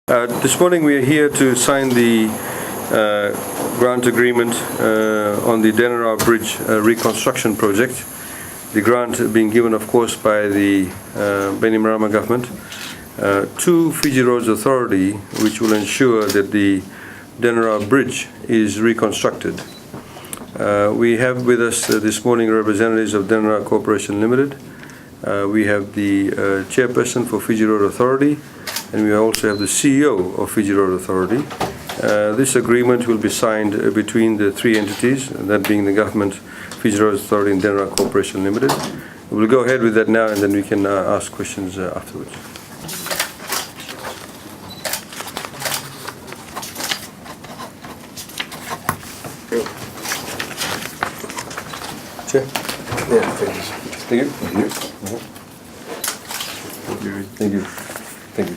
This morning we are here to sign the grant agreement on the Denarau Bridge reconstruction project. The grant being given, of course, by the Bainimarama government to Fiji Roads Authority, which will ensure that the Denarau Bridge is reconstructed. We have with us this morning representatives of Denarau Corporation Limited. We have the chairperson for Fiji Road Authority, and we also have the CEO of Fiji Road Authority. This agreement will be signed between the three entities, that being the government, Fiji Road Authority and Denarau Corporation Limited. We'll go ahead with that now, and then we can ask questions afterwards. Chair? Yeah, thank you. Thank you. Thank you. Thank you. Thank you.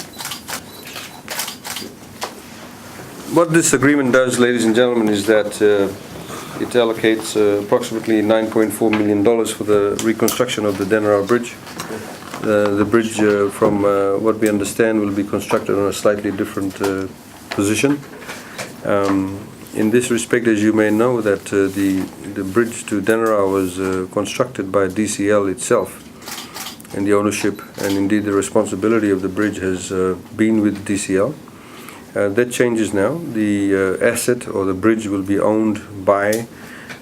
What this agreement does, ladies and gentlemen, is that it allocates approximately $9.4 million for the reconstruction of the Denarau Bridge. The bridge, from what we understand, will be constructed on a slightly different position. In this respect, as you may know, that the bridge to Denarau was constructed by DCL itself, and the ownership and indeed the responsibility of the bridge has been with DCL. That changes now. The asset or the bridge will be owned by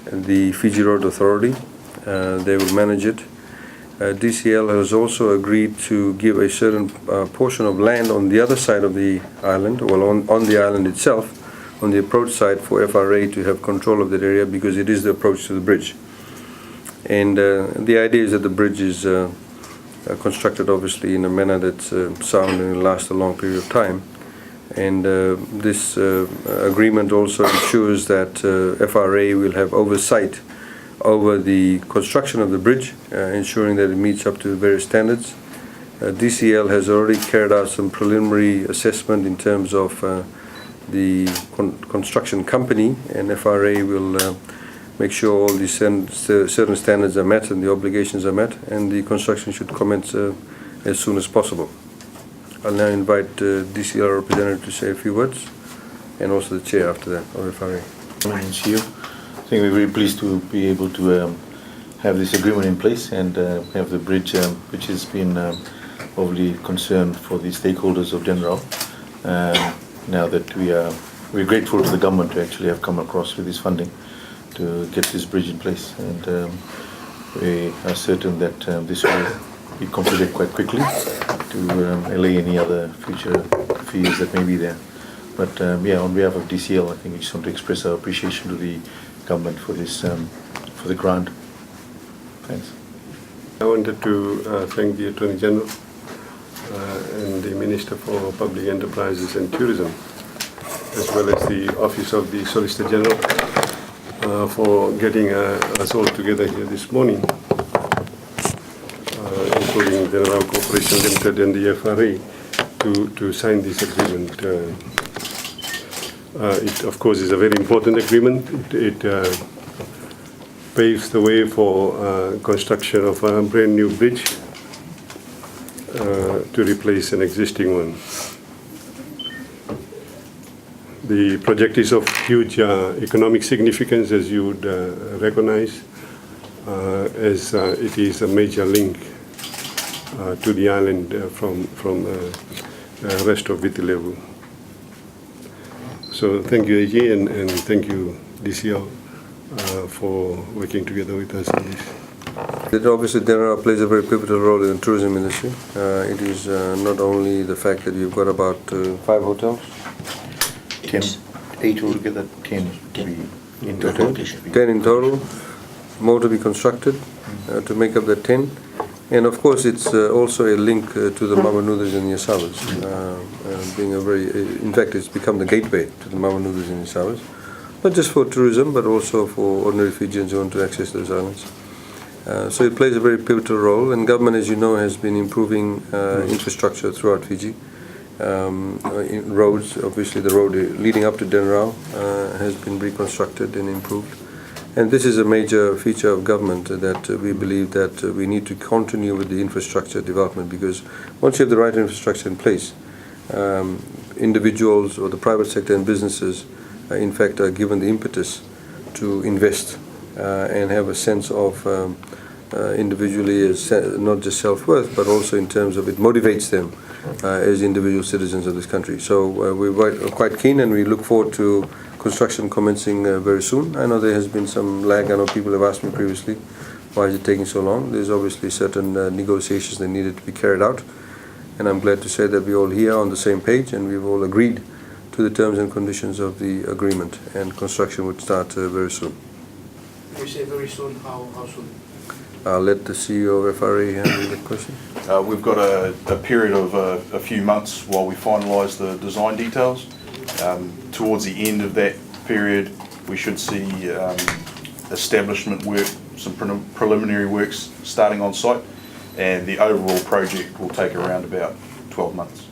the Fiji Road Authority. They will manage it. DCL has also agreed to give a certain portion of land on the other side of the island, well, on the island itself, on the approach side, for FRA to have control of that area, because it is the approach to the bridge. And the idea is that the bridge is constructed obviously in a manner that's sound and will last a long period of time. And this agreement also ensures that FRA will have oversight over the construction of the bridge, ensuring that it meets up to various standards. DCL has already carried out some preliminary assessment in terms of the construction company, and FRA will make sure all these certain standards are met and the obligations are met, and the construction should commence as soon as possible. I'll now invite DCL representative to say a few words, and also the chair after that of FRA. Thank you. I think we're very pleased to be able to have this agreement in place and have the bridge, which has been overly concerned for the stakeholders of Denarau. Now that we're grateful to the government to actually have come across with this funding to get this bridge in place, and we are certain that this will be completed quite quickly to allay any other future fears that may be there. But yeah, on behalf of DCL, I think we just want to express our appreciation to the government for this, for the grant. Thanks. I wanted to thank the Attorney General and the Minister for Public Enterprises and Tourism, as well as the Office of the Solicitor General, for getting us all together here this morning, including the Denarau Corporation Limited and the FRA, to sign this agreement. It, of course, is a very important agreement. It paves the way for construction of a brand new bridge to replace an existing one. The project is of huge economic significance, as you would recognize, as it is a major link to the island from the rest of Viti Levu. So thank you, AG, and thank you, DCL, for working together with us on this. Obviously, Denarau plays a very pivotal role in the tourism industry. It is not only the fact that you've got about 5 hotels. 10, 8 altogether, 10 to be in total. 10 in total, more to be constructed to make up that 10. And of course, it's also a link to the Mamanudas and Yasavas, being a very, in fact, it's become the gateway to the Mamanudas and Yasavas, not just for tourism, but also for ordinary Fijians who want to access those islands. So it plays a very pivotal role, and government, as you know, has been improving infrastructure throughout Fiji. In roads, obviously the road leading up to Denarau has been reconstructed and improved. And this is a major feature of government, that we believe that we need to continue with the infrastructure development, because once you have the right infrastructure in place, individuals or the private sector and businesses, in fact, are given the impetus to invest and have a sense of individually as not just self-worth, but also in terms of it motivates them as individual citizens of this country. So we're quite keen, and we look forward to construction commencing very soon. I know there has been some lag. I know people have asked me previously, why is it taking so long? There's obviously certain negotiations that needed to be carried out, and I'm glad to say that we're all here on the same page, and we've all agreed to the terms and conditions of the agreement, and construction would start very soon. You say very soon, how soon? I'll let the CEO of FRA handle the question. We've got a period of a few months while we finalise the design details. Towards the end of that period, we should see establishment work, some preliminary works starting on site, and the overall project will take around about 12 months.